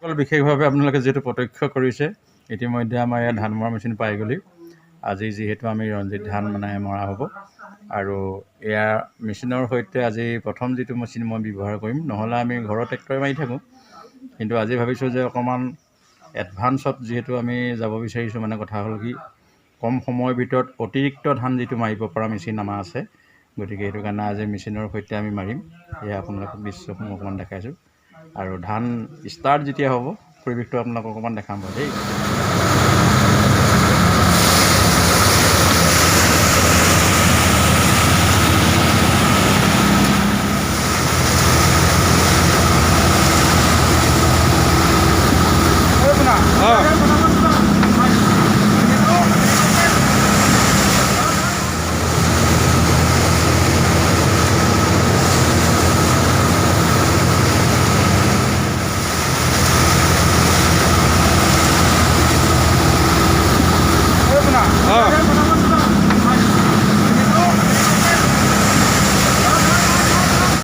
বিশেষভাৱে আপোনালোকে যিহেতু প্ৰত্যক্ষ কৰিছে ইতিমধ্যে আমাৰ ইয়াত ধান মৰা মেচিন পাই গ'লি আজি যিহেতু আমি ৰঞ্জিত ধান মানে মৰা হ'ব আৰু ইয়াৰ মেচিনৰ সৈতে আজি প্ৰথম যিটো মেচিন মই ব্যৱহাৰ কৰিম নহ'লে আমি ঘৰৰ ট্ৰেক্টৰে মাৰি থাকোঁ কিন্তু আজি ভাবিছোঁ যে অকণমান এডভান্সত যিহেতু আমি যাব বিচাৰিছোঁ মানে কথা হ'ল কি কম সময়ৰ ভিতৰত অতিৰিক্ত ধান যিটো মাৰিব পৰা মেচিন আমাৰ আছে গতিকে সেইটো কাৰণে আজি মেচিনৰ সৈতে আমি মাৰিম এয়া আপোনালোকক দৃশ্যসমূহ অকণমান দেখাইছোঁ আৰু ধান ষ্টাৰ্ট যেতিয়া হ'ব পৰিৱেশটো আপোনালোকক অকণমান দেখাম বাৰু দেই